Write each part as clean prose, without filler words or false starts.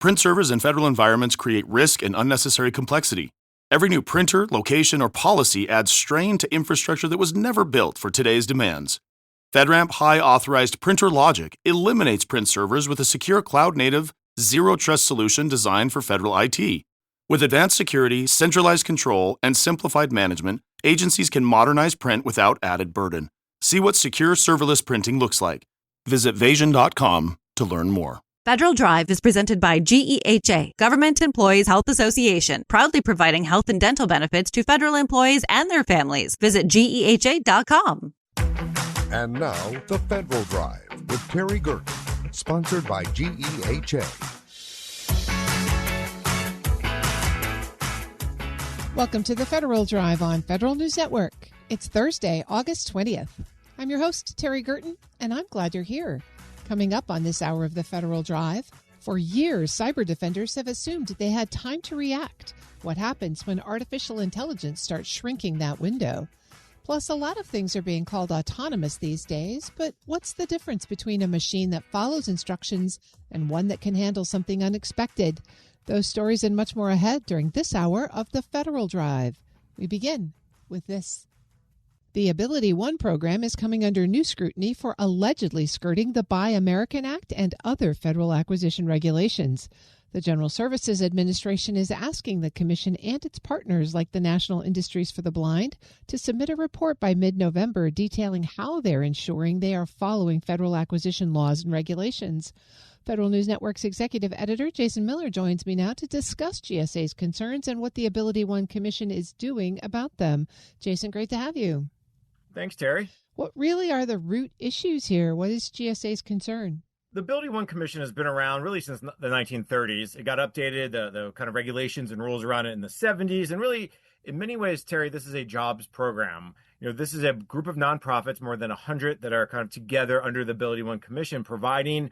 Print servers in federal environments create risk and unnecessary complexity. Every new printer, location, or policy adds strain to infrastructure that was never built for today's demands. FedRAMP High Authorized Printer Logic eliminates print servers with a secure cloud-native, zero-trust solution designed for federal IT. With advanced security, centralized control, and simplified management, agencies can modernize print without added burden. See what secure serverless printing looks like. Visit Vasion.com to learn more. Federal Drive is presented by GEHA, Government Employees Health Association, proudly providing health and dental benefits to federal employees and their families. Visit GEHA.com. And now, the Federal Drive with Terry Gerton, sponsored by GEHA. Welcome to the Federal Drive on Federal News Network. It's Thursday, August 20th. I'm your host, Terry Gerton, and I'm glad you're here. Coming up on this hour of the Federal Drive, for years, cyber defenders have assumed they had time to react. What happens when artificial intelligence starts shrinking that window? Plus, a lot of things are being called autonomous these days, but what's the difference between a machine that follows instructions and one that can handle something unexpected? Those stories and much more ahead during this hour of the Federal Drive. We begin with this. The Ability One program is coming under new scrutiny for allegedly skirting the Buy American Act and other federal acquisition regulations. The General Services Administration is asking the Commission and its partners like the National Industries for the Blind to submit a report by mid-November detailing how they're ensuring they are following federal acquisition laws and regulations. Federal News Network's executive editor, Jason Miller, joins me now to discuss GSA's concerns and what the Ability One Commission is doing about them. Jason, great to have you. Thanks, Terry. What really are the root issues here? What is GSA's concern? The Ability One Commission has been around really since the 1930s. It got updated, the kind of regulations and rules around it in the 70s. And really, in many ways, Terry, this is a jobs program. This is a group of nonprofits, more than 100, that are kind of together under the Ability One Commission, providing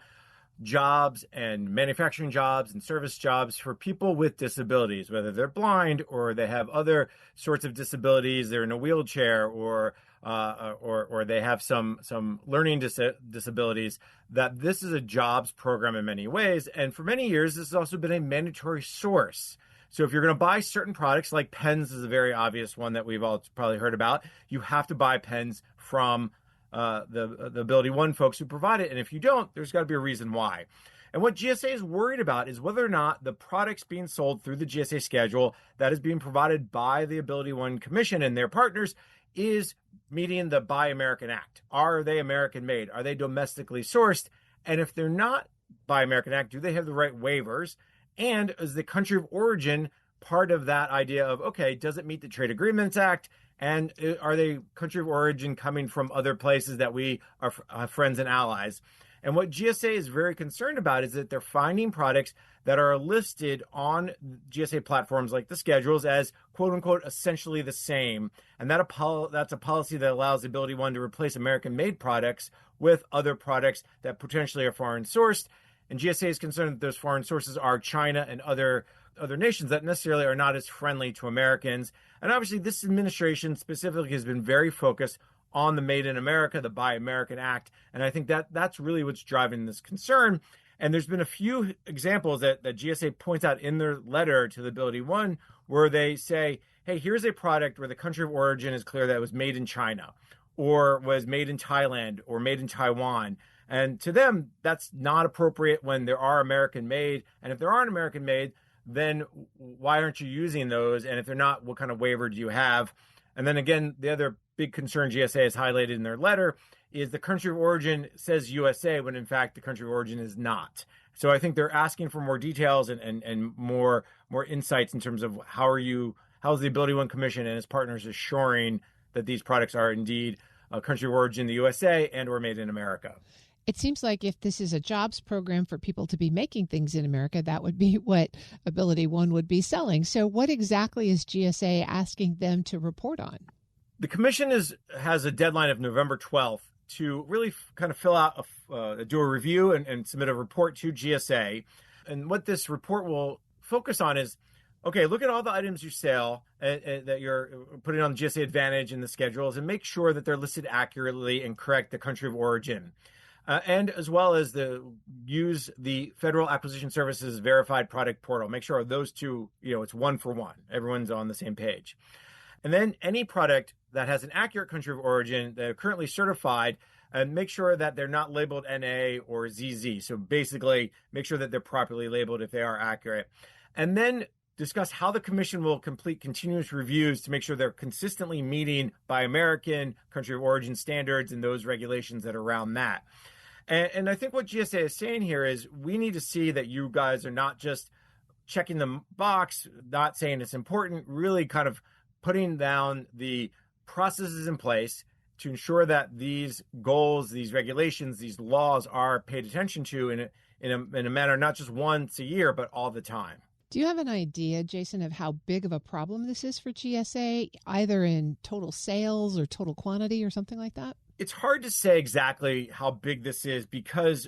jobs and manufacturing jobs and service jobs for people with disabilities, whether they're blind or they have other sorts of disabilities, they're in a wheelchair, or they have some learning disabilities. That this is a jobs program in many ways, and for many years this has also been a mandatory source. So if you're going to buy certain products, like pens is a very obvious one that we've all probably heard about, you have to buy pens from the Ability One folks who provide it. And if you don't, there's got to be a reason why. And what GSA is worried about is whether or not the products being sold through the GSA schedule that is being provided by the Ability One Commission and their partners is meeting the Buy American Act. Are they American made? Are they domestically sourced? And if they're not Buy American Act, do they have the right waivers? And is the country of origin part of that idea of, okay, does it meet the Trade Agreements Act? And are they country of origin coming from other places that we are friends and allies? And what GSA is very concerned about is that they're finding products that are listed on GSA platforms like the schedules as, quote unquote, essentially the same. And that's a policy that allows the Ability One to replace American-made products with other products that potentially are foreign sourced. And GSA is concerned that those foreign sources are China and other nations that necessarily are not as friendly to Americans. And obviously, this administration specifically has been very focused on the Made in America, the Buy American Act. And I think that's really what's driving this concern. And there's been a few examples that GSA points out in their letter to the Ability One where they say, hey, here's a product where the country of origin is clear that it was made in China or was made in Thailand or made in Taiwan. And to them, that's not appropriate when there are American made. And if there aren't American made, then why aren't you using those? And if they're not, what kind of waiver do you have? And then again, the other big concern GSA has highlighted in their letter is the country of origin says USA when in fact the country of origin is not. So I think they're asking for more details and more insights in terms of how's the Ability One Commission and its partners assuring that these products are indeed a country of origin, the USA, and or made in America. It seems like if this is a jobs program for people to be making things in America, that would be what Ability One would be selling. So what exactly is GSA asking them to report on? The commission has a deadline of November 12th to really kind of fill out, do a review and submit a report to GSA. And what this report will focus on is, okay, look at all the items you sell that you're putting on GSA Advantage in the schedules and make sure that they're listed accurately and correct the country of origin. and as well as use the Federal Acquisition Services Verified Product Portal. Make sure those two, it's one for one. Everyone's on the same page. And then any product that has an accurate country of origin that are currently certified, and make sure that they're not labeled NA or ZZ. So basically, make sure that they're properly labeled if they are accurate. And then discuss how the Commission will complete continuous reviews to make sure they're consistently meeting Buy American, country of origin standards, and those regulations that are around that. And I think what GSA is saying here is we need to see that you guys are not just checking the box, not saying it's important, really kind of putting down the processes in place to ensure that these goals, these regulations, these laws are paid attention to in a manner not just once a year, but all the time. Do you have an idea, Jason, of how big of a problem this is for GSA, either in total sales or total quantity or something like that? It's hard to say exactly how big this is because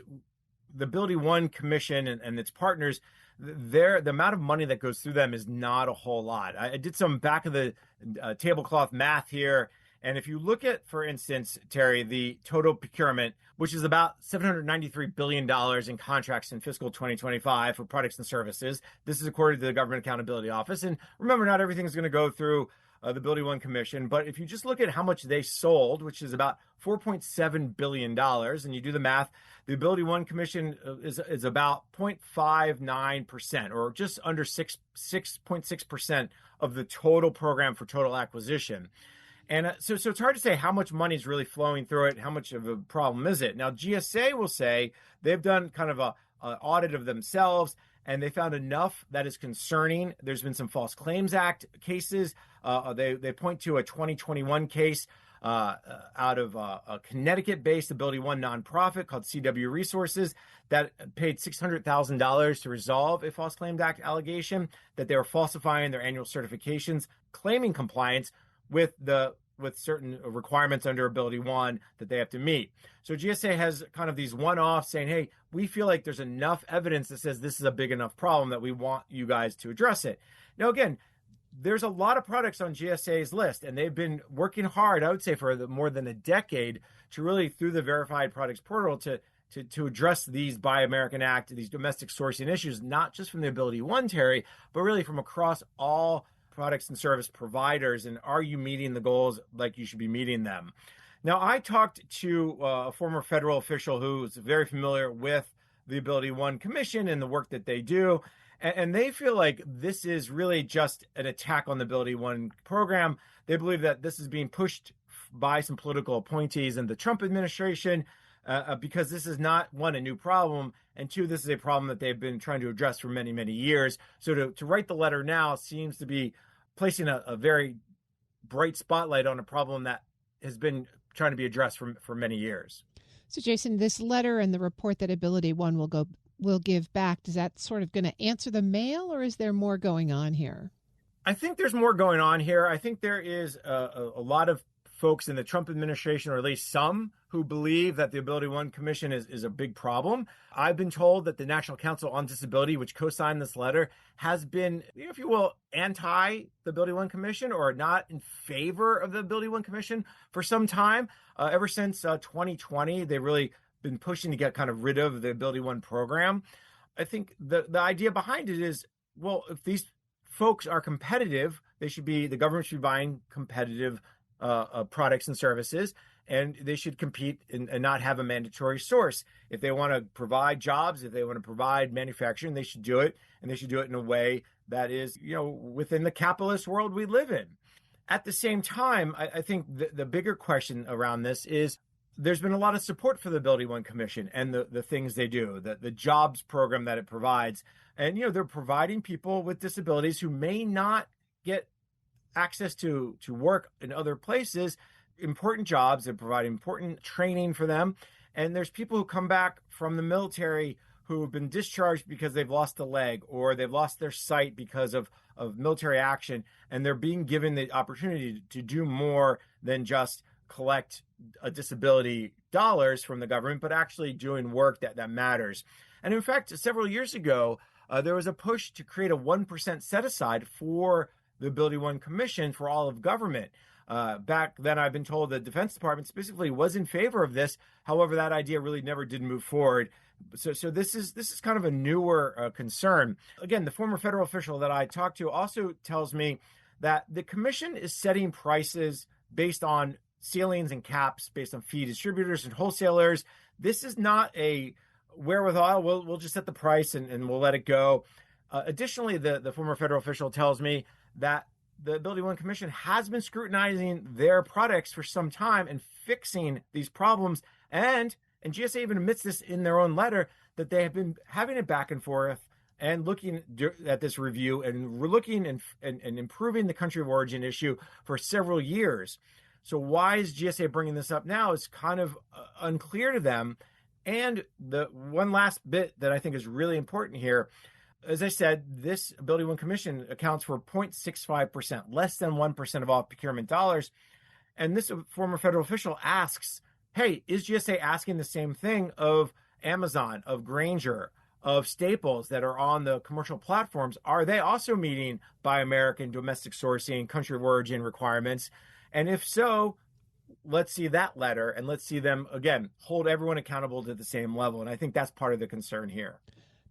the Ability One Commission and its partners, the amount of money that goes through them is not a whole lot. I did some back of the tablecloth math here. And if you look at, for instance, Terry, the total procurement, which is about $793 billion in contracts in fiscal 2025 for products and services. This is according to the Government Accountability Office. And remember, not everything is going to go through the Ability One Commission. But if you just look at how much they sold, which is about $4.7 billion, and you do the math, the Ability One Commission is about 0.59%, or just under 6.6% of the total program for total acquisition. And so it's hard to say how much money is really flowing through it. How much of a problem is it? Now, GSA will say they've done kind of an audit of themselves, and they found enough that is concerning. There's been some False Claims Act cases. They point to a 2021 case out of a Connecticut-based Ability One nonprofit called CW Resources that paid $600,000 to resolve a False Claims Act allegation that they were falsifying their annual certifications, claiming compliance with certain requirements under Ability One that they have to meet. So GSA has kind of these one-offs saying, hey, we feel like there's enough evidence that says this is a big enough problem that we want you guys to address it. Now, again, there's a lot of products on GSA's list, and they've been working hard, I would say, for more than a decade to really, through the Verified Products Portal, to address these Buy American Act, these domestic sourcing issues, not just from the Ability One, Terry, but really from across all products and service providers. And are you meeting the goals like you should be meeting them? Now, I talked to a former federal official who is very familiar with the Ability One Commission and the work that they do. And they feel like this is really just an attack on the Ability One program. They believe that this is being pushed by some political appointees in the Trump administration because this is not, one, a new problem, and two, this is a problem that they've been trying to address for many, many years. So to write the letter now seems to be placing a very bright spotlight on a problem that has been trying to be addressed for many years. So, Jason, this letter and the report that Ability One will give back, is that sort of going to answer the mail, or is there more going on here? I think there's more going on here. I think there is a lot of folks in the Trump administration, or at least some, who believe that the Ability One Commission is a big problem. I've been told that the National Council on Disability, which co-signed this letter, has been, if you will, anti the Ability One Commission, or not in favor of the Ability One Commission for some time. Ever since 2020, they've really been pushing to get kind of rid of the Ability One program. I think the idea behind it is, well, if these folks are competitive, the government should be buying competitive products and services, and they should compete and not have a mandatory source. If they want to provide jobs, if they want to provide manufacturing, they should do it, and they should do it in a way that is, within the capitalist world we live in. At the same time, I think the bigger question around this is there's been a lot of support for the Ability One Commission and the things they do, the jobs program that it provides. And, they're providing people with disabilities who may not get access to work in other places, important jobs. They're providing important training for them. And there's people who come back from the military who have been discharged because they've lost a leg, or they've lost their sight because of military action. And they're being given the opportunity to do more than just collect a disability dollars from the government, but actually doing work that matters. And in fact, several years ago, there was a push to create a 1% set aside for the Ability One Commission for all of government. Back then, I've been told the Defense Department specifically was in favor of this. However, that idea really never did move forward. So this is kind of a newer concern. Again, the former federal official that I talked to also tells me that the commission is setting prices based on ceilings and caps, based on fee distributors and wholesalers. This is not a wherewithal. We'll just set the price and we'll let it go. Additionally, the former federal official tells me that the Ability One Commission has been scrutinizing their products for some time and fixing these problems. And GSA even admits this in their own letter, that they have been having it back and forth and looking at this review, and we're looking and improving the country of origin issue for several years. So why is GSA bringing this up now is kind of unclear to them. And the one last bit that I think is really important here, as I said, this Ability One Commission accounts for 0.65%, less than 1% of all procurement dollars. And this former federal official asks, hey, is GSA asking the same thing of Amazon, of Grainger, of Staples that are on the commercial platforms? Are they also meeting Buy American, domestic sourcing, country of origin requirements? And if so, let's see that letter, and let's see them, again, hold everyone accountable to the same level. And I think that's part of the concern here.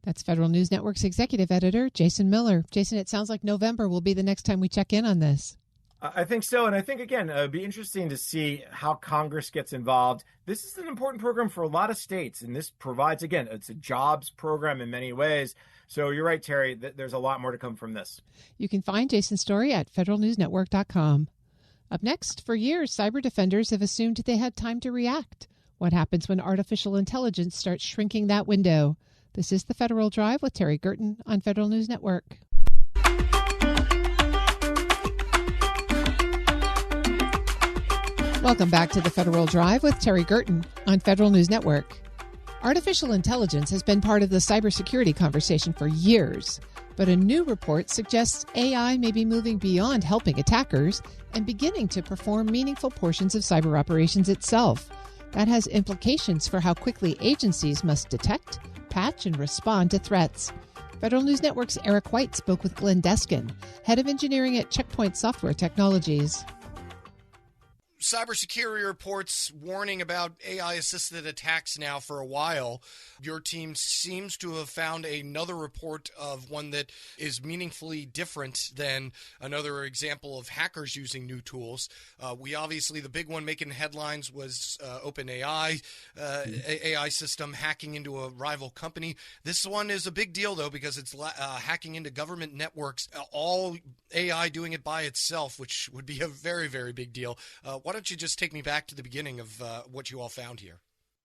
That's Federal News Network's executive editor, Jason Miller. Jason, it sounds like November will be the next time we check in on this. I think so. And I think, again, it'd be interesting to see how Congress gets involved. This is an important program for a lot of states. And this provides, again, it's a jobs program in many ways. So you're right, Terry, there's a lot more to come from this. You can find Jason's story at federalnewsnetwork.com. Up next, for years, cyber defenders have assumed they had time to react. What happens when artificial intelligence starts shrinking that window? This is The Federal Drive with Terry Gerton on Federal News Network. Welcome back to The Federal Drive with Terry Gerton on Federal News Network. Artificial intelligence has been part of the cybersecurity conversation for years, but a new report suggests AI may be moving beyond helping attackers and beginning to perform meaningful portions of cyber operations itself. That has implications for how quickly agencies must detect, patch, and respond to threats. Federal News Network's Eric White spoke with Glenn Deskin, head of engineering at Checkpoint Software Technologies. Cybersecurity reports warning about AI-assisted attacks now for a while. Your team seems to have found another report of one that is meaningfully different than another example of hackers using new tools. We obviously, the big one making headlines was OpenAI, AI system hacking into a rival company. This one is a big deal, though, because it's hacking into government networks, all AI doing it by itself, which would be a very, very big deal. Why don't you just take me back to the beginning of what you all found here?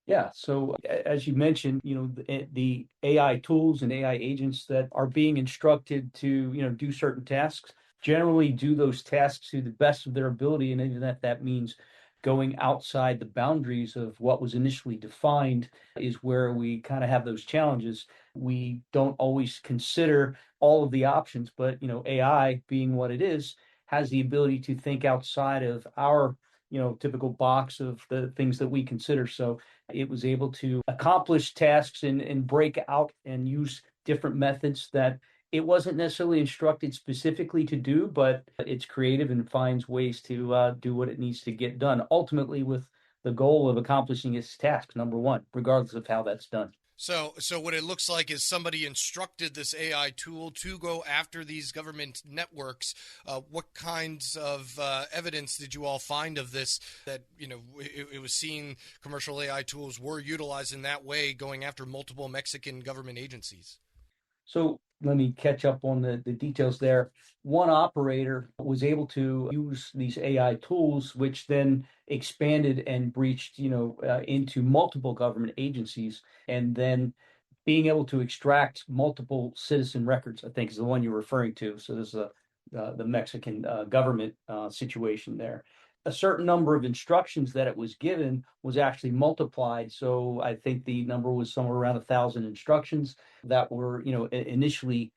Yeah. So as you mentioned, the AI tools and AI agents that are being instructed to, do certain tasks, generally do those tasks to the best of their ability. And even that means going outside the boundaries of what was initially defined is where we kind of have those challenges. We don't always consider all of the options, but, AI being what it is, has the ability to think outside of our typical box of the things that we consider. So it was able to accomplish tasks and break out and use different methods that it wasn't necessarily instructed specifically to do, but it's creative and finds ways to do what it needs to get done, ultimately with the goal of accomplishing its task, number one, regardless of how that's done. So what it looks like is somebody instructed this AI tool to go after these government networks. What kinds of evidence did you all find of this, that, it was seen commercial AI tools were utilized in that way, going after multiple Mexican government agencies? So let me catch up on the details there. One operator was able to use these AI tools, which then expanded and breached, into multiple government agencies, and then being able to extract multiple citizen records, I think is the one you're referring to. So this is the Mexican government situation there. A certain number of instructions that it was given was actually multiplied. So I think the number was somewhere around 1,000 instructions that were, initially,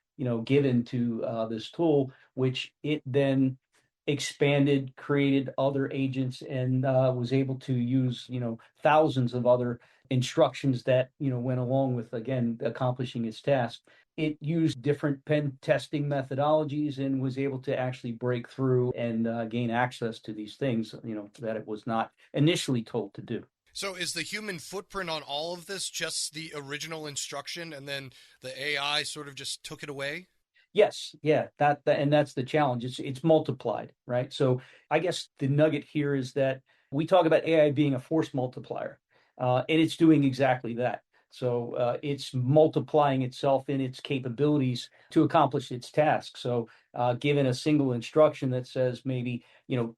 given to this tool, which it then expanded, created other agents, and was able to use, thousands of other instructions that, went along with, again, accomplishing its task. it used different pen testing methodologies and was able to actually break through and gain access to these things, that it was not initially told to do. So is the human footprint on all of this just the original instruction and then the AI sort of just took it away? Yes, yeah, and that's the challenge. It's multiplied, right? So I guess the nugget here is that we talk about AI being a force multiplier, and it's doing exactly that. So it's multiplying itself in its capabilities to accomplish its task. So given a single instruction that says maybe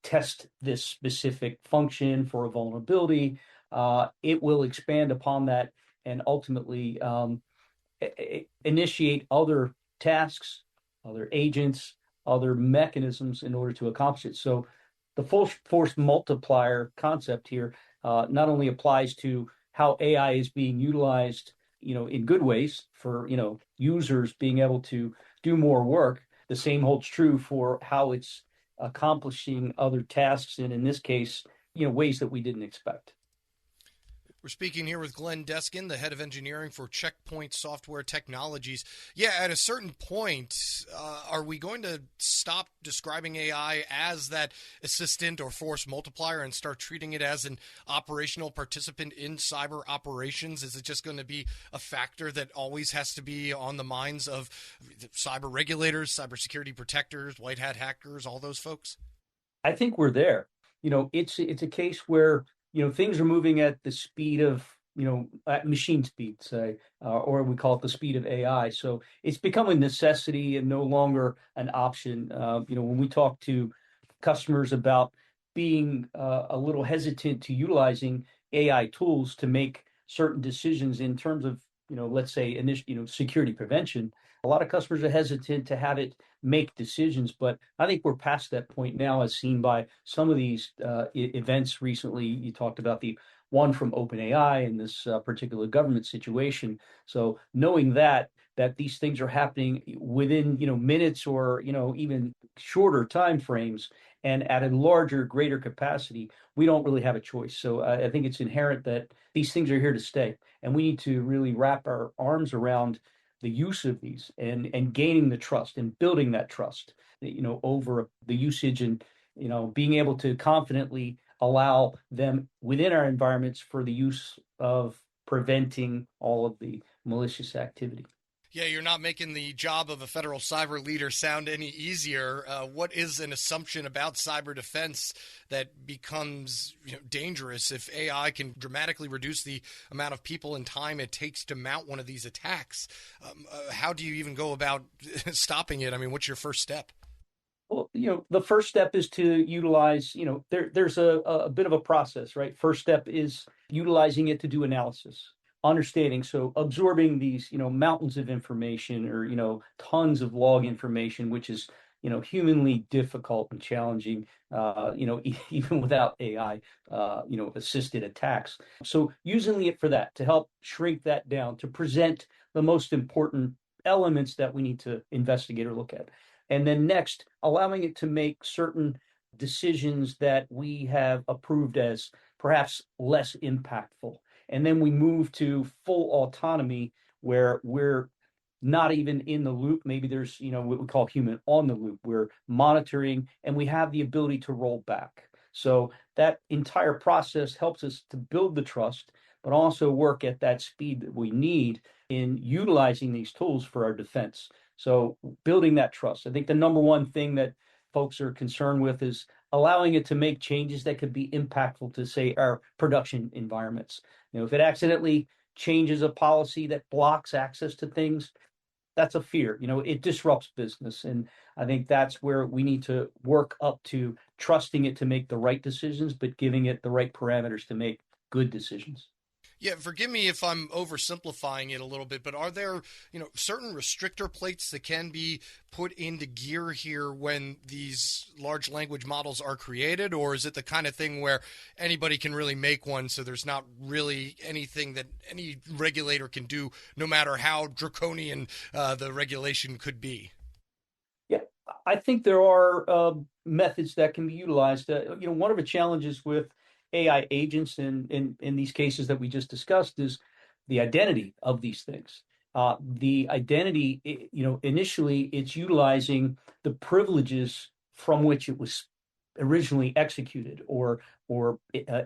test this specific function for a vulnerability, it will expand upon that and ultimately initiate other tasks, other agents, other mechanisms in order to accomplish it. So the full force multiplier concept here not only applies to how AI is being utilized, in good ways for, users being able to do more work. The same holds true for how it's accomplishing other tasks, and in this case, ways that we didn't expect. We're speaking here with Glenn Deskin, the head of engineering for Checkpoint Software Technologies. Yeah, at a certain point, are we going to stop describing AI as that assistant or force multiplier and start treating it as an operational participant in cyber operations? Is it just going to be a factor that always has to be on the minds of cyber regulators, cybersecurity protectors, white hat hackers, all those folks? I think we're there. It's a case where things are moving at the speed of, at machine speed, say, or we call it the speed of AI. So it's become a necessity and no longer an option. When we talk to customers about being a little hesitant to utilizing AI tools to make certain decisions in terms of, let's say, security prevention, a lot of customers are hesitant to have it make decisions, but I think we're past that point now, as seen by some of these events recently. You talked about the one from OpenAI in this particular government situation. So knowing that these things are happening within minutes or even shorter time frames and at a larger, greater capacity, we don't really have a choice. So I think it's inherent that these things are here to stay, and we need to really wrap our arms around the use of these and gaining the trust and building that trust, over the usage and, being able to confidently allow them within our environments for the use of preventing all of the malicious activity. Yeah, you're not making the job of a federal cyber leader sound any easier. What is an assumption about cyber defense that becomes dangerous if AI can dramatically reduce the amount of people and time it takes to mount one of these attacks? How do you even go about stopping it? I mean, what's your first step? Well, the first step is to utilize, there's a bit of a process, right? First step is utilizing it to do analysis, understanding. So absorbing these, mountains of information or, tons of log information, which is, humanly difficult and challenging, even without AI, assisted attacks. So using it for that, to help shrink that down, to present the most important elements that we need to investigate or look at. And then next, allowing it to make certain decisions that we have approved as perhaps less impactful. And then we move to full autonomy where we're not even in the loop. Maybe there's, what we call human on the loop. We're monitoring and we have the ability to roll back. So that entire process helps us to build the trust, but also work at that speed that we need in utilizing these tools for our defense. So building that trust. I think the number one thing that folks are concerned with is allowing it to make changes that could be impactful to, say, our production environments. If it accidentally changes a policy that blocks access to things, that's a fear. It disrupts business. And I think that's where we need to work up to trusting it to make the right decisions, but giving it the right parameters to make good decisions. Yeah, forgive me if I'm oversimplifying it a little bit, but are there, certain restrictor plates that can be put into gear here when these large language models are created, or is it the kind of thing where anybody can really make one, so there's not really anything that any regulator can do, no matter how draconian the regulation could be? Yeah, I think there are methods that can be utilized. One of the challenges with AI agents in these cases that we just discussed is the identity of these things. The identity, initially it's utilizing the privileges from which it was originally executed or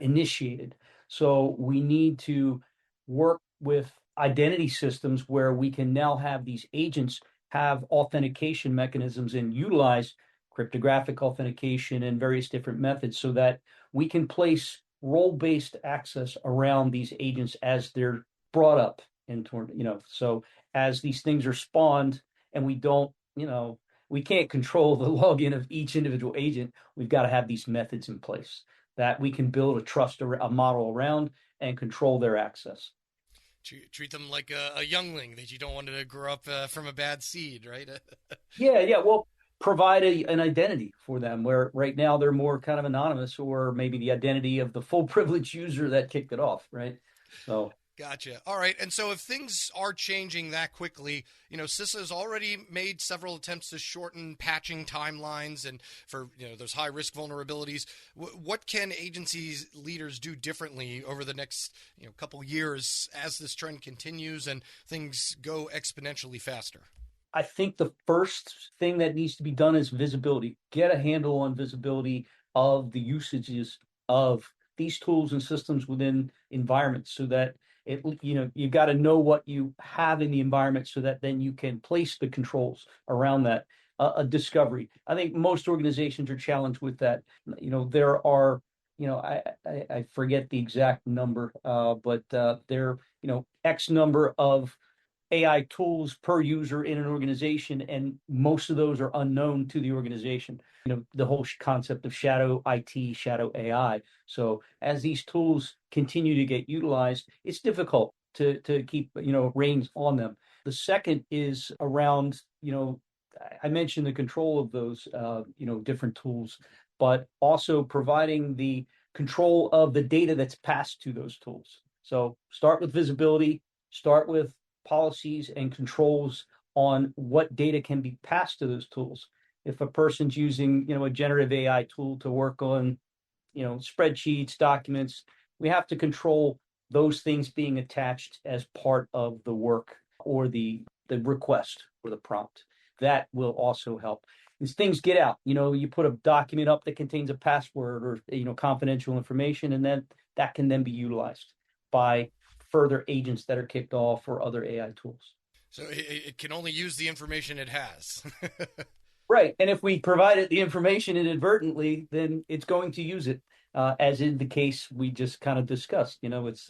initiated. So we need to work with identity systems where we can now have these agents have authentication mechanisms and utilize cryptographic authentication and various different methods so that we can place role-based access around these agents as they're brought up into, so as these things are spawned and we can't control the login of each individual agent. We've got to have these methods in place that we can build a model around and control their access. Treat them like a youngling that you don't want to grow up from a bad seed, right? Yeah. Well, provide an identity for them where right now they're more kind of anonymous, or maybe the identity of the full privilege user that kicked it off, right? So. Gotcha. All right. And so if things are changing that quickly, CISA has already made several attempts to shorten patching timelines and for, those high risk vulnerabilities. What can agencies leaders do differently over the next, couple years as this trend continues and things go exponentially faster? I think the first thing that needs to be done is visibility. Get a handle on visibility of the usages of these tools and systems within environments so that you got to know what you have in the environment so that then you can place the controls around that. A discovery. I think most organizations are challenged with that. There are, I forget the exact number, but there, X number of AI tools per user in an organization, and most of those are unknown to the organization. The whole concept of shadow IT, shadow AI. So as these tools continue to get utilized, it's difficult to keep, reins on them. The second is around, I mentioned the control of those, different tools, but also providing the control of the data that's passed to those tools. So start with visibility, start with policies and controls on what data can be passed to those tools. If a person's using, a generative AI tool to work on, spreadsheets, documents, we have to control those things being attached as part of the work or the request or the prompt. That will also help. As things get out, you put a document up that contains a password or, confidential information, and then that can then be utilized by further agents that are kicked off or other AI tools. So it can only use the information it has. Right. And if we provide it the information inadvertently, then it's going to use it, as in the case we just kind of discussed. It's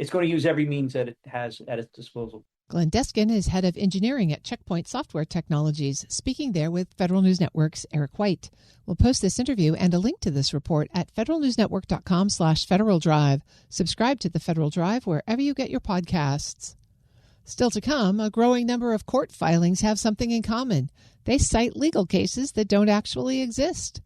going to use every means that it has at its disposal. Glenn Deskin is head of engineering at Checkpoint Software Technologies, speaking there with Federal News Network's Eric White. We'll post this interview and a link to this report at federalnewsnetwork.com/Federal Drive. Subscribe to the Federal Drive wherever you get your podcasts. Still to come, a growing number of court filings have something in common. They cite legal cases that don't actually exist.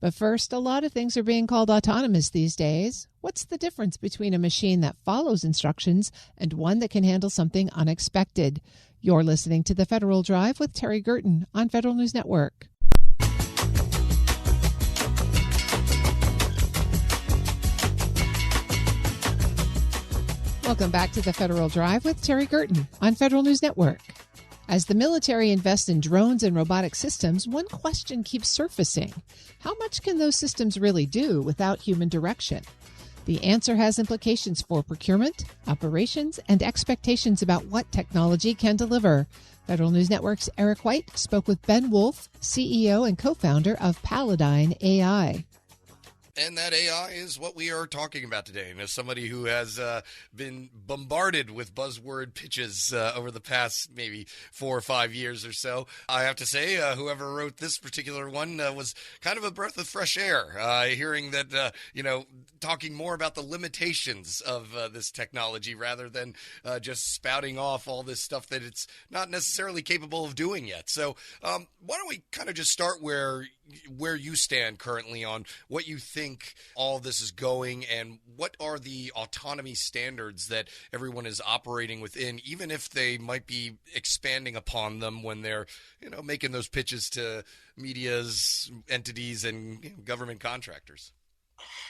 But first, a lot of things are being called autonomous these days. What's the difference between a machine that follows instructions and one that can handle something unexpected? You're listening to The Federal Drive with Terry Gerton on Federal News Network. Welcome back to The Federal Drive with Terry Gerton on Federal News Network. As the military invests in drones and robotic systems, one question keeps surfacing. How much can those systems really do without human direction? The answer has implications for procurement, operations, and expectations about what technology can deliver. Federal News Network's Eric White spoke with Ben Wolf, CEO and co-founder of Paladine AI. And that AI is what we are talking about today. And as somebody who has been bombarded with buzzword pitches over the past maybe 4 or 5 years or so, I have to say whoever wrote this particular one was kind of a breath of fresh air, hearing that, talking more about the limitations of this technology rather than just spouting off all this stuff that it's not necessarily capable of doing yet. So why don't we kind of just start where you stand currently on what you think all this is going and what are the autonomy standards that everyone is operating within, even if they might be expanding upon them when they're, making those pitches to media's entities and government contractors.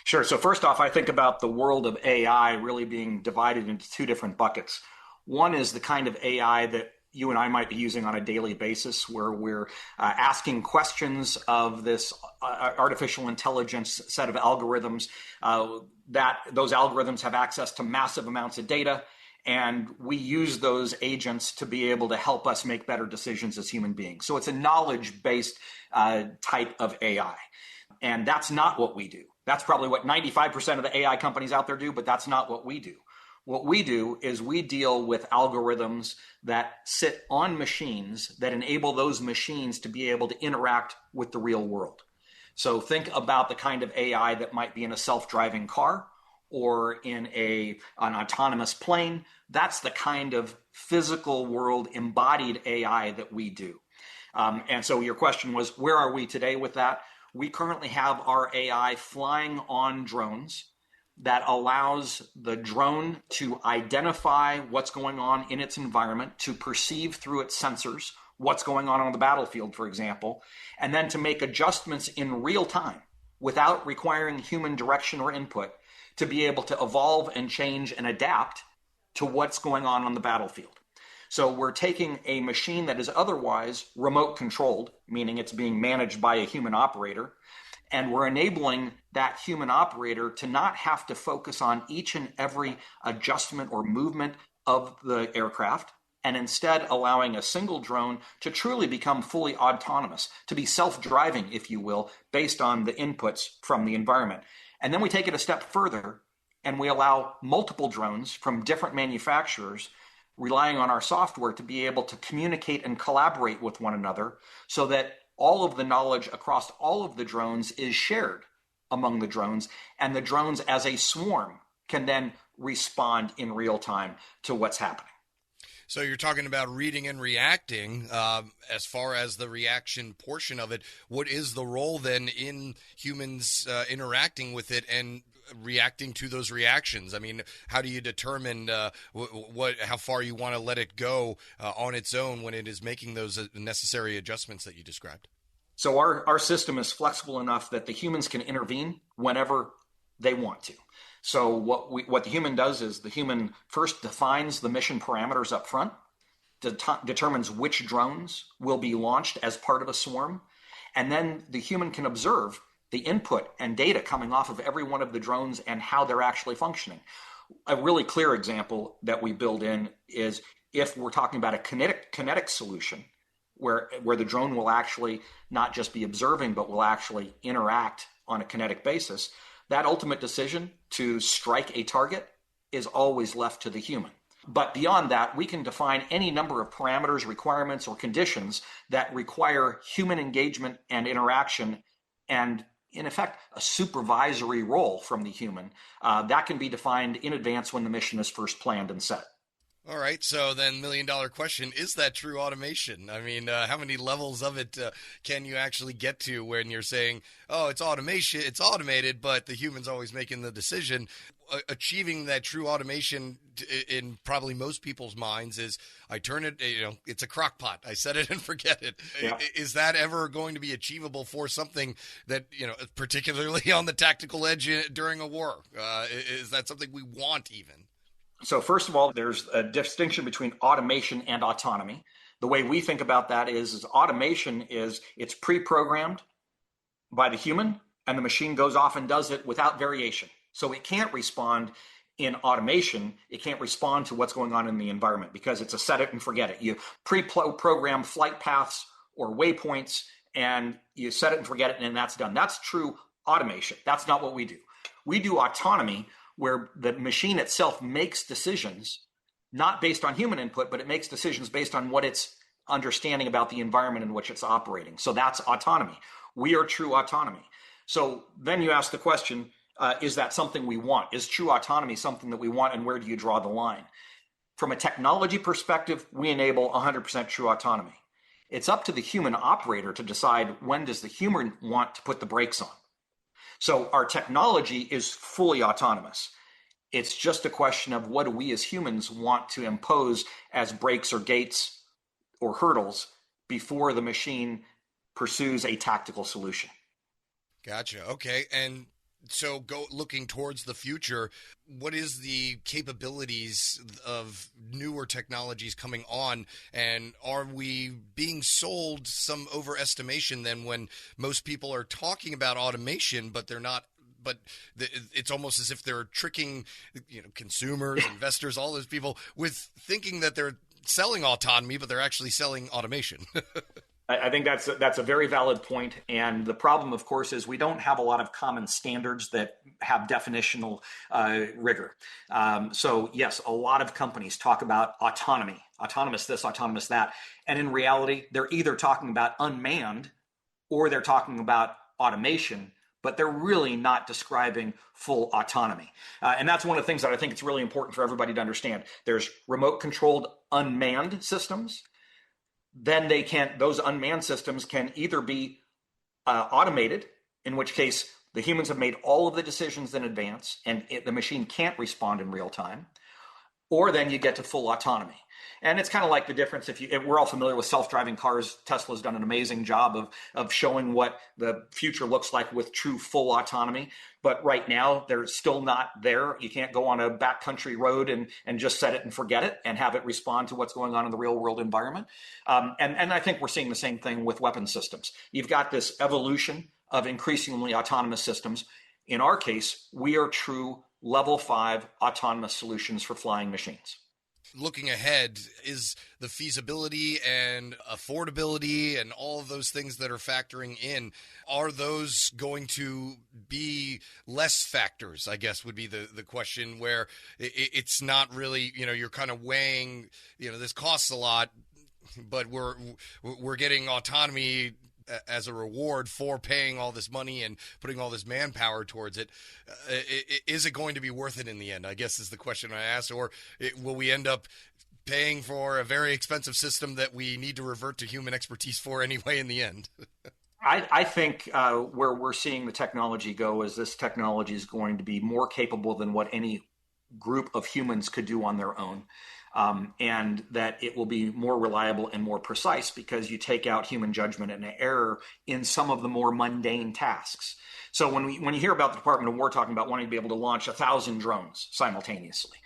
Sure. So first off, I think about the world of AI really being divided into two different buckets. One is the kind of AI that you and I might be using on a daily basis, where we're asking questions of this artificial intelligence set of algorithms. That those algorithms have access to massive amounts of data, and we use those agents to be able to help us make better decisions as human beings. So it's a knowledge-based type of AI. And that's not what we do. That's probably what 95% of the AI companies out there do, but that's not what we do. What we do is we deal with algorithms that sit on machines that enable those machines to be able to interact with the real world. So think about the kind of AI that might be in a self-driving car or in an autonomous plane. That's the kind of physical world embodied AI that we do. And so your question was, where are we today with that? We currently have our AI flying on drones that allows the drone to identify what's going on in its environment, to perceive through its sensors what's going on the battlefield, for example, and then to make adjustments in real time without requiring human direction or input to be able to evolve and change and adapt to what's going on the battlefield. So we're taking a machine that is otherwise remote controlled, meaning it's being managed by a human operator, and we're enabling that human operator to not have to focus on each and every adjustment or movement of the aircraft, and instead allowing a single drone to truly become fully autonomous, to be self-driving, if you will, based on the inputs from the environment. And then we take it a step further, and we allow multiple drones from different manufacturers, relying on our software, to be able to communicate and collaborate with one another so that all of the knowledge across all of the drones is shared among the drones, and the drones as a swarm can then respond in real time to what's happening. So you're talking about reading and reacting. As far as the reaction portion of it, what is the role then in humans interacting with it and reacting to those reactions? I mean, how do you determine how far you want to let it go on its own when it is making those necessary adjustments that you described? So our system is flexible enough that the humans can intervene whenever they want to. So what the human does is the human first defines the mission parameters up front, determines which drones will be launched as part of a swarm, and then the human can observe the input and data coming off of every one of the drones and how they're actually functioning. A really clear example that we build in is if we're talking about a kinetic solution, where the drone will actually not just be observing, but will actually interact on a kinetic basis. That ultimate decision to strike a target is always left to the human. But beyond that, we can define any number of parameters, requirements, or conditions that require human engagement and interaction, and in effect, a supervisory role from the human. That can be defined in advance when the mission is first planned and set. All right, so then $1,000,000 question, is that true automation? I mean, how many levels of it can you actually get to when you're saying, oh, it's automation, it's automated, but the human's always making the decision? Achieving that true automation in probably most people's minds is, I turn it, it's a crock pot. I set it and forget it. Yeah. Is that ever going to be achievable for something that, particularly on the tactical edge during a war? Is that something we want even? So first of all, there's a distinction between automation and autonomy. The way we think about that is automation it's pre-programmed by the human, and the machine goes off and does it without variation. So it can't respond in automation. It can't respond to what's going on in the environment because it's a set it and forget it. You pre-program flight paths or waypoints, and you set it and forget it, and that's done. That's true automation. That's not what we do. We do autonomy, where the machine itself makes decisions, not based on human input, but it makes decisions based on what it's understanding about the environment in which it's operating. So that's autonomy. We are true autonomy. So then you ask the question, is that something we want? Is true autonomy something that we want, and where do you draw the line? From a technology perspective, we enable 100% true autonomy. It's up to the human operator to decide when does the human want to put the brakes on. So our technology is fully autonomous. It's just a question of what do we as humans want to impose as brakes or gates or hurdles before the machine pursues a tactical solution. Gotcha. Okay. And So looking towards the future, what is the capabilities of newer technologies coming on, and are we being sold some overestimation then when most people are talking about automation, but they're not? But it's almost as if they're tricking, consumers, investors, all those people with thinking that they're selling autonomy, but they're actually selling automation. I think that's a very valid point. And the problem, of course, is we don't have a lot of common standards that have definitional rigor. So yes, a lot of companies talk about autonomy, autonomous this, autonomous that. And in reality, they're either talking about unmanned or they're talking about automation, but they're really not describing full autonomy. And that's one of the things that I think it's really important for everybody to understand. There's remote controlled unmanned systems. Then those unmanned systems can either be automated, in which case the humans have made all of the decisions in advance and the machine can't respond in real time, or then you get to full autonomy. And it's kind of like the difference we're all familiar with self-driving cars. Tesla's done an amazing job of showing what the future looks like with true full autonomy. But right now, they're still not there. You can't go on a backcountry road and just set it and forget it and have it respond to what's going on in the real world environment. And I think we're seeing the same thing with weapon systems. You've got this evolution of increasingly autonomous systems. In our case, we are true level 5 autonomous solutions for flying machines. Looking ahead, is the feasibility and affordability and all of those things that are factoring in, are those going to be less factors, I guess would be the question, where it's not really, you're kind of weighing, this costs a lot, but we're getting autonomy as a reward for paying all this money and putting all this manpower towards it. Is it going to be worth it in the end, I guess is the question I asked, or will we end up paying for a very expensive system that we need to revert to human expertise for anyway in the end? I think where we're seeing the technology go is this technology is going to be more capable than what any group of humans could do on their own. And that it will be more reliable and more precise because you take out human judgment and error in some of the more mundane tasks. So when you hear about the Department of War talking about wanting to be able to launch 1,000 drones simultaneously,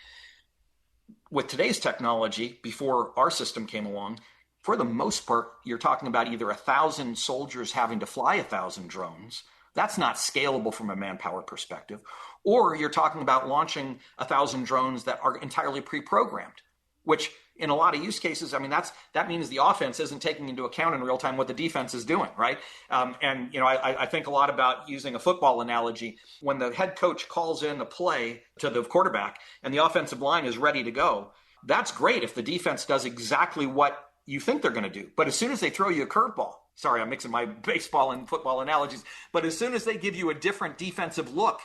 with today's technology, before our system came along, for the most part, you're talking about either 1,000 soldiers having to fly 1,000 drones. That's not scalable from a manpower perspective. Or you're talking about launching 1,000 drones that are entirely pre-programmed, which in a lot of use cases, that means the offense isn't taking into account in real time what the defense is doing, right? I think a lot about using a football analogy. When the head coach calls in a play to the quarterback and the offensive line is ready to go, that's great if the defense does exactly what you think they're going to do. But as soon as they throw you a curveball, sorry, I'm mixing my baseball and football analogies, but as soon as they give you a different defensive look,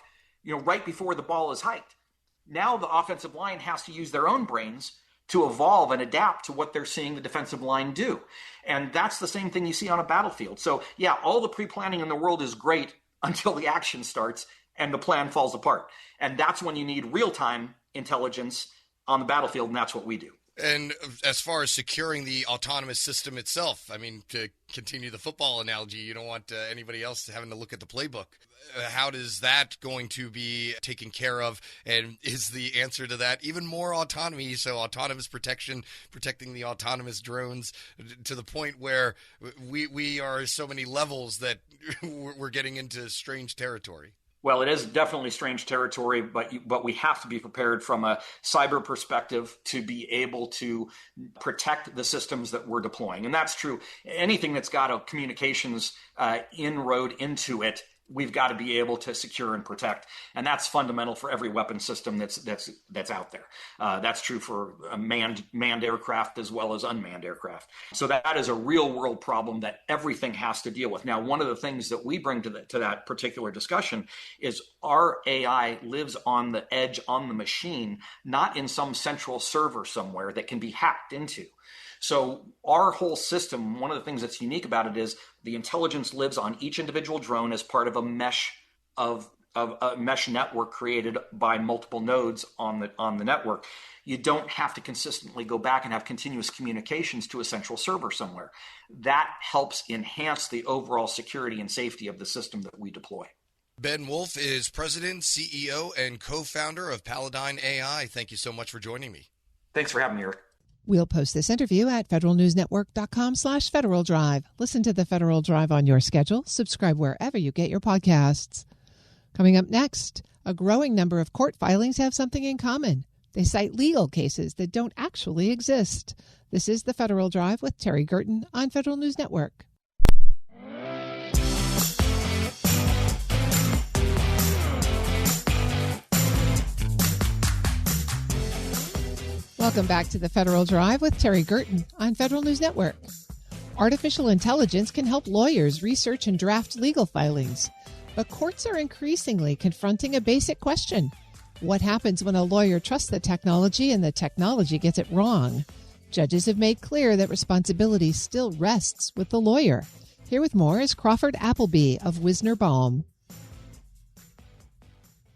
right before the ball is hiked, now the offensive line has to use their own brains to evolve and adapt to what they're seeing the defensive line do. And that's the same thing you see on a battlefield. So yeah, all the pre-planning in the world is great until the action starts and the plan falls apart. And that's when you need real-time intelligence on the battlefield, and that's what we do. And as far as securing the autonomous system itself, to continue the football analogy, you don't want anybody else having to look at the playbook. How is that going to be taken care of? And is the answer to that even more autonomy? So autonomous protection, protecting the autonomous drones to the point where we are so many levels that we're getting into strange territory. Well, it is definitely strange territory, but we have to be prepared from a cyber perspective to be able to protect the systems that we're deploying. And that's true. Anything that's got a communications inroad into it, we've got to be able to secure and protect. And that's fundamental for every weapon system that's out there. That's true for manned aircraft as well as unmanned aircraft. So that is a real world problem that everything has to deal with. Now, one of the things that we bring to that particular discussion is our AI lives on the edge, on the machine, not in some central server somewhere that can be hacked into. So our whole system, one of the things that's unique about it is the intelligence lives on each individual drone as part of a mesh of a mesh network created by multiple nodes on the network. You don't have to consistently go back and have continuous communications to a central server somewhere. That helps enhance the overall security and safety of the system that we deploy. Ben Wolf is president, CEO, and co-founder of Paladine AI. Thank you so much for joining me. Thanks for having me, Eric. We'll post this interview at federalnewsnetwork.com/Federal Drive. Listen to the Federal Drive on your schedule. Subscribe wherever you get your podcasts. Coming up next, a growing number of court filings have something in common. They cite legal cases that don't actually exist. This is the Federal Drive with Terry Gerton on Federal News Network. Welcome back to the Federal Drive with Terry Gerton on Federal News Network. Artificial intelligence can help lawyers research and draft legal filings, but courts are increasingly confronting a basic question. What happens when a lawyer trusts the technology and the technology gets it wrong? Judges have made clear that responsibility still rests with the lawyer. Here with more is Crawford Appleby of Wisner Baum.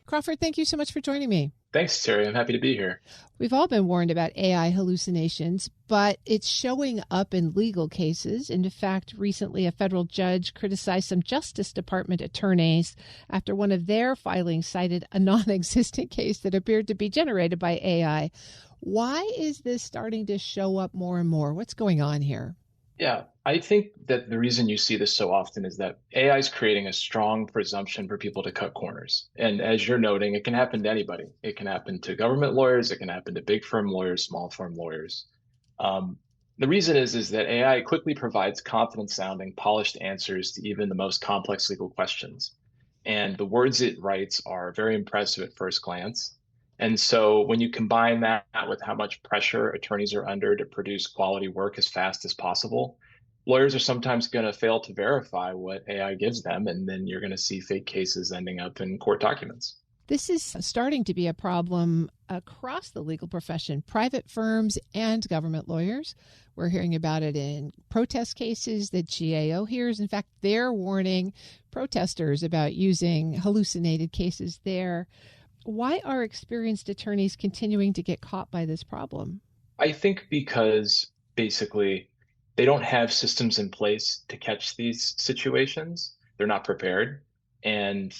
Crawford, thank you so much for joining me. Thanks, Terry. I'm happy to be here. We've all been warned about AI hallucinations, but it's showing up in legal cases. In fact, recently a federal judge criticized some Justice Department attorneys after one of their filings cited a non-existent case that appeared to be generated by AI. Why is this starting to show up more and more? What's going on here? Yeah, I think that the reason you see this so often is that AI is creating a strong presumption for people to cut corners. And as you're noting, it can happen to anybody. It can happen to government lawyers. It can happen to big firm lawyers, small firm lawyers. The reason is that AI quickly provides confident sounding, polished answers to even the most complex legal questions. And the words it writes are very impressive at first glance. And so when you combine that with how much pressure attorneys are under to produce quality work as fast as possible, lawyers are sometimes going to fail to verify what AI gives them, and then you're going to see fake cases ending up in court documents. This is starting to be a problem across the legal profession, private firms and government lawyers. We're hearing about it in protest cases that GAO hears. In fact, they're warning protesters about using hallucinated cases there. Why are experienced attorneys continuing to get caught by this problem? I think because basically they don't have systems in place to catch these situations. They're not prepared. And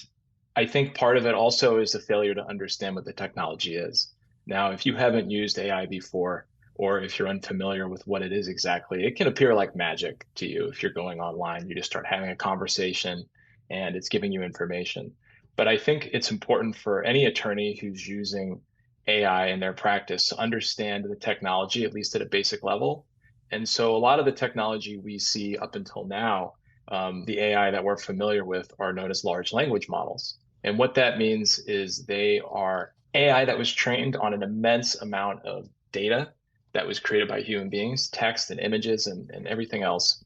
I think part of it also is the failure to understand what the technology is. Now, if you haven't used AI before, or if you're unfamiliar with what it is exactly, it can appear like magic to you. If you're going online, you just start having a conversation and it's giving you information. But I think it's important for any attorney who's using AI in their practice to understand the technology, at least at a basic level. And so a lot of the technology we see up until now, the AI that we're familiar with, are known as large language models. And what that means is they are AI that was trained on an immense amount of data that was created by human beings, text and images and everything else.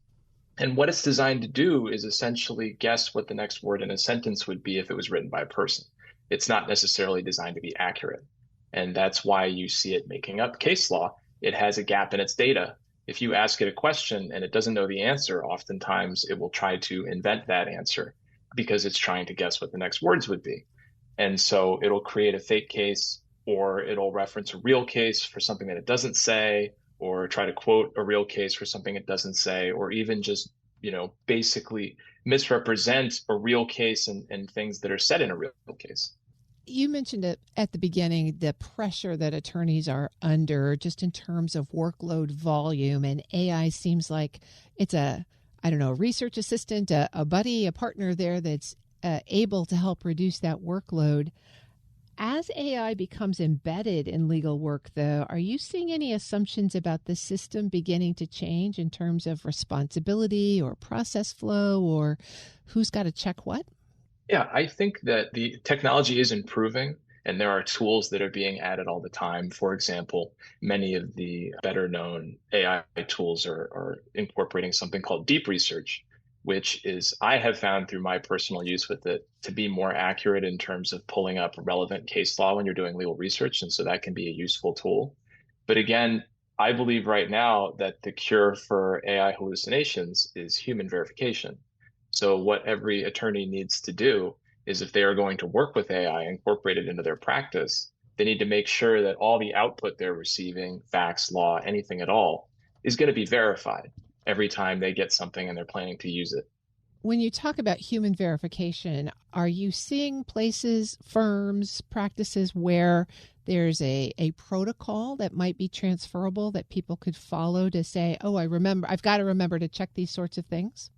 And what it's designed to do is essentially guess what the next word in a sentence would be if it was written by a person. It's not necessarily designed to be accurate. And that's why you see it making up case law. It has a gap in its data. If you ask it a question and it doesn't know the answer, oftentimes it will try to invent that answer because it's trying to guess what the next words would be. And so it'll create a fake case, or it'll reference a real case for something that it doesn't say, or try to quote a real case for something it doesn't say, or even just, basically misrepresent a real case and things that are said in a real case. You mentioned it at the beginning, the pressure that attorneys are under just in terms of workload volume, and AI seems like it's a research assistant, a buddy, a partner there that's able to help reduce that workload. As AI becomes embedded in legal work, though, are you seeing any assumptions about the system beginning to change in terms of responsibility or process flow, or who's got to check what? Yeah, I think that the technology is improving and there are tools that are being added all the time. For example, many of the better known AI tools are incorporating something called deep research, which is, I have found through my personal use with it, to be more accurate in terms of pulling up relevant case law when you're doing legal research. And so that can be a useful tool. But again, I believe right now that the cure for AI hallucinations is human verification. So what every attorney needs to do is, if they are going to work with AI, incorporate it into their practice, they need to make sure that all the output they're receiving, facts, law, anything at all, is going to be verified every time they get something and they're planning to use it. When you talk about human verification, are you seeing places, firms, practices where there's a protocol that might be transferable that people could follow to say, oh, I've got to remember to check these sorts of things?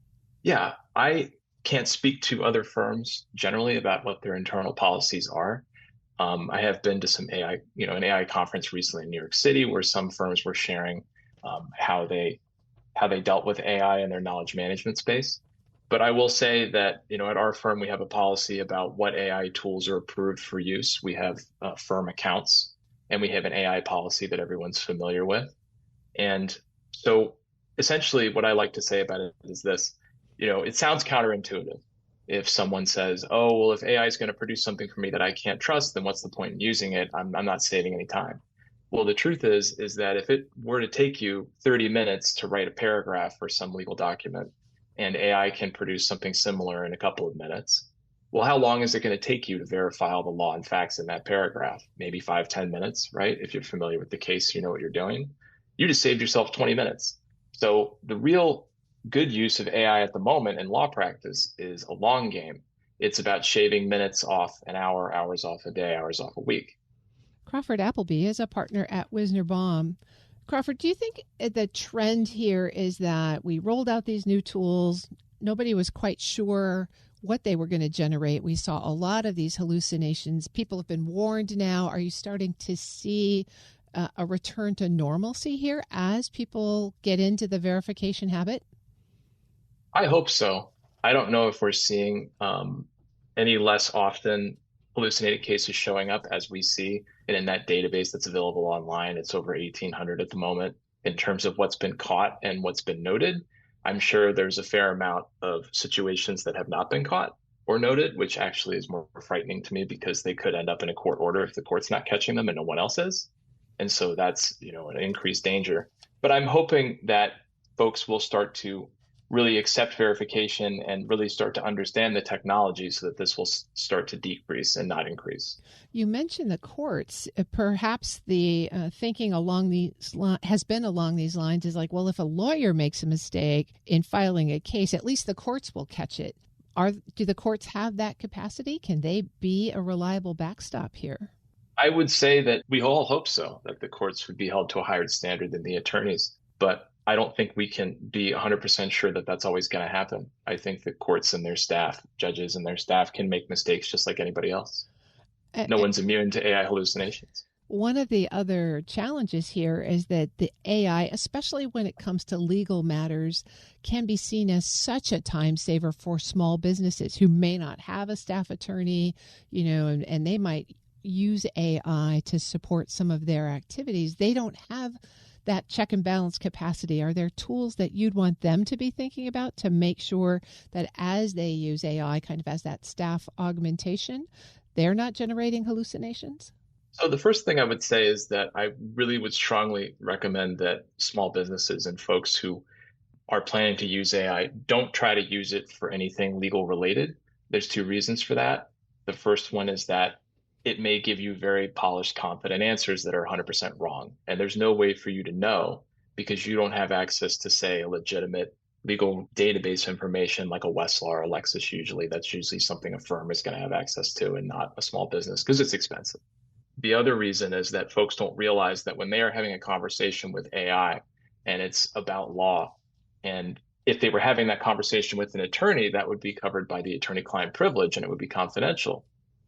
Yeah, I can't speak to other firms generally about what their internal policies are. I have been to some AI, an AI conference recently in New York City where some firms were sharing how they dealt with AI in their knowledge management space. But I will say that, at our firm, we have a policy about what AI tools are approved for use. We have firm accounts, and we have an AI policy that everyone's familiar with. And so essentially what I like to say about it is this, it sounds counterintuitive. If someone says, oh, well, if AI is going to produce something for me that I can't trust, then what's the point in using it? I'm not saving any time. Well, the truth is that if it were to take you 30 minutes to write a paragraph for some legal document, and AI can produce something similar in a couple of minutes, well, how long is it going to take you to verify all the law and facts in that paragraph? Maybe 5-10 minutes, right? If you're familiar with the case, you know what you're doing. You just saved yourself 20 minutes. So the real good use of AI at the moment in law practice is a long game. It's about shaving minutes off an hour, hours off a day, hours off a week. Crawford Appleby is a partner at Wisner Baum. Crawford, do you think the trend here is that we rolled out these new tools? Nobody was quite sure what they were going to generate. We saw a lot of these hallucinations. People have been warned now. Are you starting to see a return to normalcy here as people get into the verification habit? I hope so. I don't know if we're seeing any less often hallucinated cases showing up as we see. And in that database that's available online, it's over 1,800 at the moment in terms of what's been caught and what's been noted. I'm sure there's a fair amount of situations that have not been caught or noted, which actually is more frightening to me because they could end up in a court order if the court's not catching them and no one else is. And so that's, an increased danger. But I'm hoping that folks will start to really accept verification and really start to understand the technology so that this will start to decrease and not increase. You mentioned the courts. Perhaps the thinking along these has been along these lines is like, well, if a lawyer makes a mistake in filing a case, at least the courts will catch it. Do the courts have that capacity? Can they be a reliable backstop here? I would say that we all hope so, that the courts would be held to a higher standard than the attorneys. But I don't think we can be 100% sure that that's always going to happen. I think the courts and their staff, judges and their staff can make mistakes just like anybody else. No one's immune to AI hallucinations. One of the other challenges here is that the AI, especially when it comes to legal matters, can be seen as such a time saver for small businesses who may not have a staff attorney, and they might use AI to support some of their activities. They don't have that check and balance capacity. Are there tools that you'd want them to be thinking about to make sure that as they use AI kind of as that staff augmentation, they're not generating hallucinations? So the first thing I would say is that I really would strongly recommend that small businesses and folks who are planning to use AI don't try to use it for anything legal related. There's two reasons for that. The first one is that it may give you very polished, confident answers that are 100% wrong. And there's no way for you to know because you don't have access to, say, a legitimate legal database information like a Westlaw or a Lexis usually. That's usually something a firm is going to have access to and not a small business because it's expensive. The other reason is that folks don't realize that when they are having a conversation with AI and it's about law, and if they were having that conversation with an attorney, that would be covered by the attorney-client privilege and it would be confidential.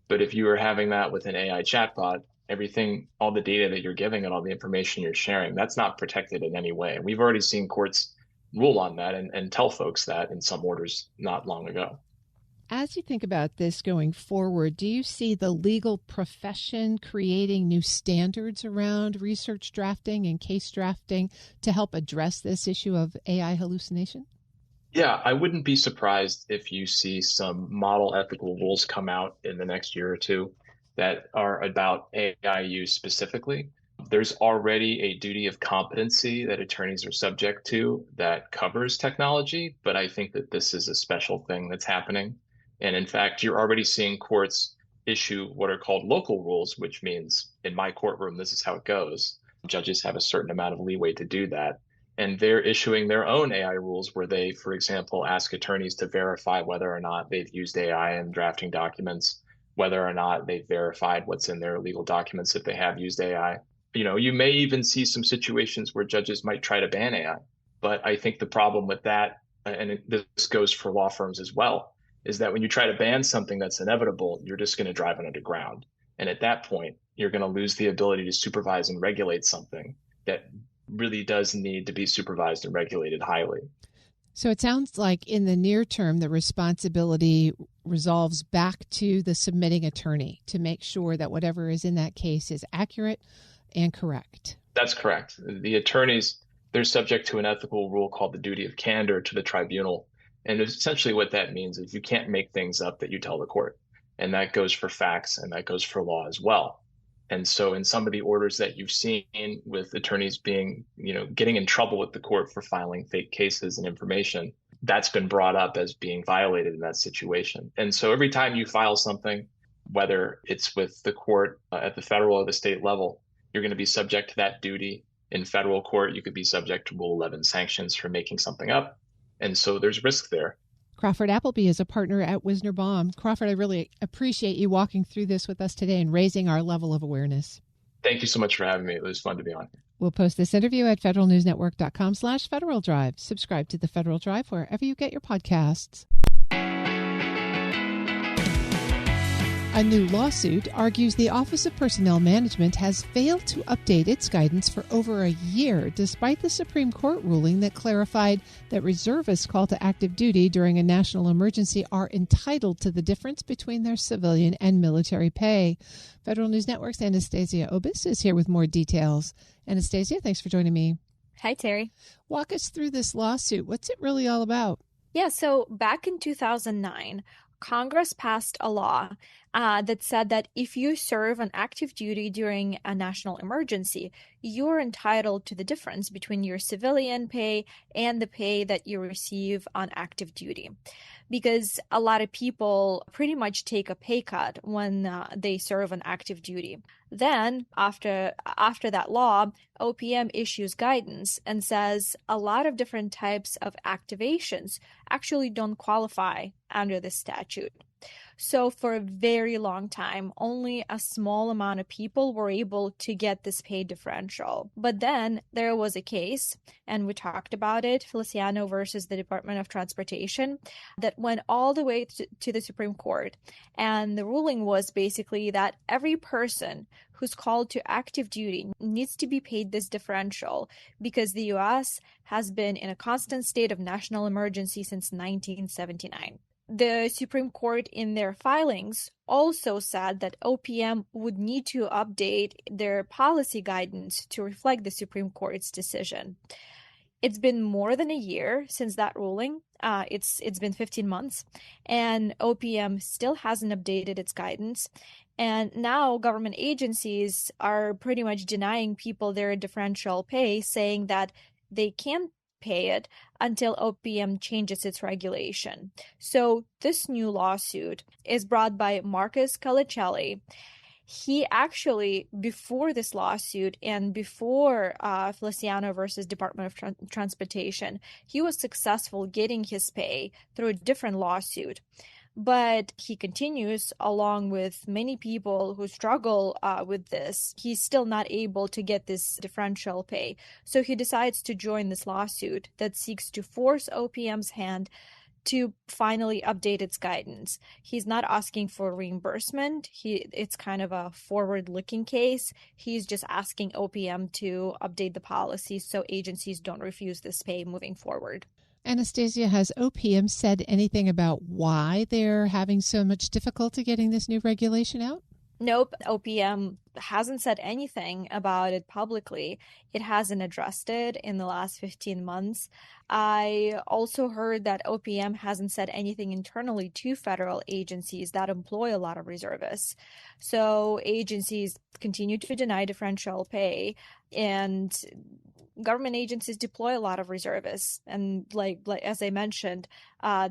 But if you were having that with an AI chatbot, everything, all the data that you're giving and all the information you're sharing, that's not protected in any way. And we've already seen courts rule on that and tell folks that in some orders not long ago. As you think about this going forward, do you see the legal profession creating new standards around research drafting and case drafting to help address this issue of AI hallucination? Yeah, I wouldn't be surprised if you see some model ethical rules come out in the next year or two that are about AI use specifically. There's already a duty of competency that attorneys are subject to that covers technology, but I think that this is a special thing that's happening. And in fact, you're already seeing courts issue what are called local rules, which means in my courtroom, this is how it goes. Judges have a certain amount of leeway to do that. And they're issuing their own AI rules where they, for example, ask attorneys to verify whether or not they've used AI in drafting documents, whether or not they've verified what's in their legal documents if they have used AI. You may even see some situations where judges might try to ban AI. But I think the problem with that, and this goes for law firms as well, is that when you try to ban something that's inevitable, you're just going to drive it underground. And at that point, you're going to lose the ability to supervise and regulate something that really does need to be supervised and regulated highly. So it sounds like in the near term, the responsibility resolves back to the submitting attorney to make sure that whatever is in that case is accurate and correct. That's correct. The attorneys, they're subject to an ethical rule called the duty of candor to the tribunal. And essentially what that means is you can't make things up that you tell the court. And that goes for facts and that goes for law as well. And so in some of the orders that you've seen with attorneys being, getting in trouble with the court for filing fake cases and information, that's been brought up as being violated in that situation. And so every time you file something, whether it's with the court at the federal or the state level, you're going to be subject to that duty. In federal court, you could be subject to Rule 11 sanctions for making something up. And so there's risk there. Crawford Appleby is a partner at Wisner Baum. Crawford, I really appreciate you walking through this with us today and raising our level of awareness. Thank you so much for having me. It was fun to be on here. We'll post this interview at federalnewsnetwork.com/Federal Drive. Subscribe to the Federal Drive wherever you get your podcasts. A new lawsuit argues the Office of Personnel Management has failed to update its guidance for over a year, despite the Supreme Court ruling that clarified that reservists called to active duty during a national emergency are entitled to the difference between their civilian and military pay. Federal News Network's Anastasia Obis is here with more details. Anastasia, thanks for joining me. Hi, Terry. Walk us through this lawsuit. What's it really all about? Yeah, so back in 2009, Congress passed a law that said that if you serve on active duty during a national emergency, you're entitled to the difference between your civilian pay and the pay that you receive on active duty. Because a lot of people pretty much take a pay cut when they serve on active duty. Then, after that law, OPM issues guidance and says a lot of different types of activations actually don't qualify under this statute. So for a very long time, only a small amount of people were able to get this pay differential. But then there was a case, and we talked about it, Feliciano versus the Department of Transportation, that went all the way to the Supreme Court. And the ruling was basically that every person who's called to active duty needs to be paid this differential because the U.S. has been in a constant state of national emergency since 1979. The Supreme Court in their filings also said that OPM would need to update their policy guidance to reflect the Supreme Court's decision. It's been more than a year since that ruling. It's been 15 months, and OPM still hasn't updated its guidance. And now government agencies are pretty much denying people their differential pay, saying that they can't pay it until OPM changes its regulation. So this new lawsuit is brought by Marcus Calicelli. He actually, before this lawsuit and before Feliciano versus Department of Transportation, he was successful getting his pay through a different lawsuit. But he continues, along with many people who struggle with this. He's still not able to get this differential pay. So he decides to join this lawsuit that seeks to force OPM's hand to finally update its guidance. He's not asking for reimbursement. It's kind of a forward-looking case. He's just asking OPM to update the policy so agencies don't refuse this pay moving forward. Anastasia, has OPM said anything about why they're having so much difficulty getting this new regulation out? Nope. OPM hasn't said anything about it publicly. It hasn't addressed it in the last 15 months. I also heard that OPM hasn't said anything internally to federal agencies that employ a lot of reservists. So agencies continue to deny differential pay, and government agencies deploy a lot of reservists. And like as I mentioned,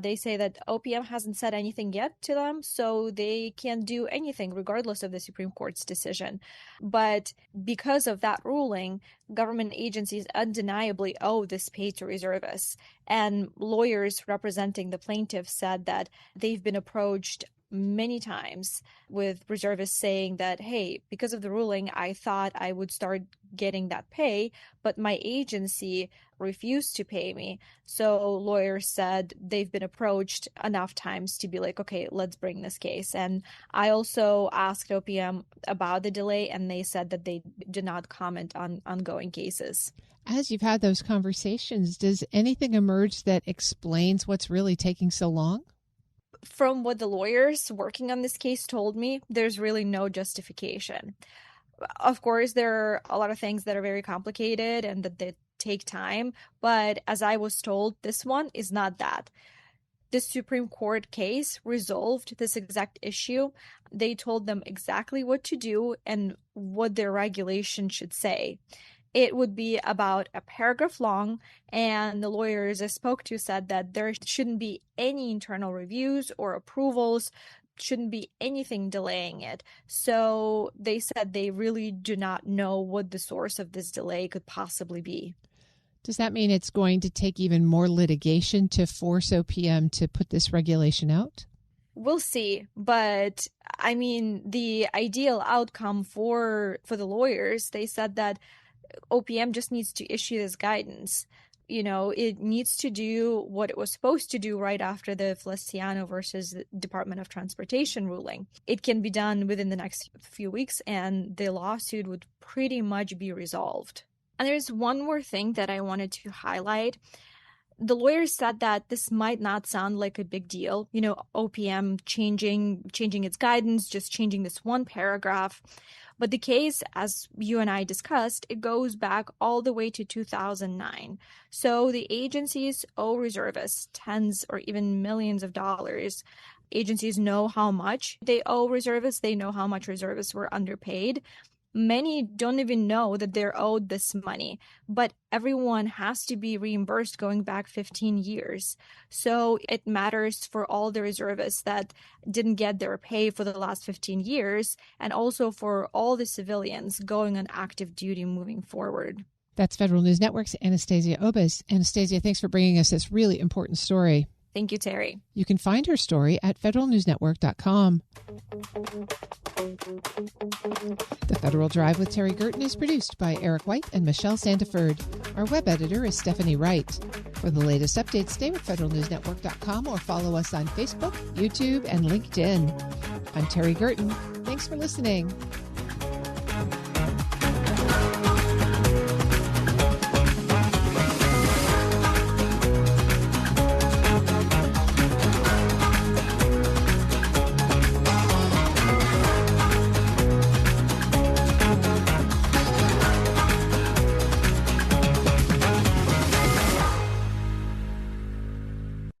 they say that OPM hasn't said anything yet to them, so they can't do anything regardless of the Supreme Court's decision. position. But because of that ruling, government agencies undeniably owe this pay to reservists. And lawyers representing the plaintiffs said that they've been approached many times with reservists saying that, hey, because of the ruling, I thought I would start getting that pay, but my agency refused to pay me. So lawyers said they've been approached enough times to be like, okay, let's bring this case. And I also asked OPM about the delay, and they said that they did not comment on ongoing cases. As you've had those conversations, does anything emerge that explains what's really taking so long? From what the lawyers working on this case told me, there's really no justification. Of course, there are a lot of things that are very complicated and that they take time, but as I was told, this one is not that. The Supreme Court case resolved this exact issue. They told them exactly what to do and what their regulation should say. It would be about a paragraph long, and the lawyers I spoke to said that there shouldn't be any internal reviews or approvals, shouldn't be anything delaying it. So they said they really do not know what the source of this delay could possibly be. Does that mean it's going to take even more litigation to force OPM to put this regulation out? We'll see, but I mean, the ideal outcome for the lawyers, they said that OPM just needs to issue this guidance. You know, it needs to do what it was supposed to do right after the Feliciano versus the Department of Transportation ruling. It can be done within the next few weeks, and the lawsuit would pretty much be resolved. And there's one more thing that I wanted to highlight. The lawyers said that this might not sound like a big deal, you know, OPM changing its guidance, just changing this one paragraph. But the case, as you and I discussed, it goes back all the way to 2009. So the agencies owe reservists tens or even millions of dollars. Agencies know how much they owe reservists. They know how much reservists were underpaid. Many don't even know that they're owed this money, but everyone has to be reimbursed going back 15 years. So it matters for all the reservists that didn't get their pay for the last 15 years, and also for all the civilians going on active duty moving forward. That's Federal News Network's Anastasia Obis. Anastasia, thanks for bringing us this really important story. Thank you, Terry. You can find her story at federalnewsnetwork.com. The Federal Drive with Terry Gerton is produced by Eric White and Michelle Sandiford. Our web editor is Stephanie Wright. For the latest updates, stay with federalnewsnetwork.com or follow us on Facebook, YouTube, and LinkedIn. I'm Terry Gerton. Thanks for listening.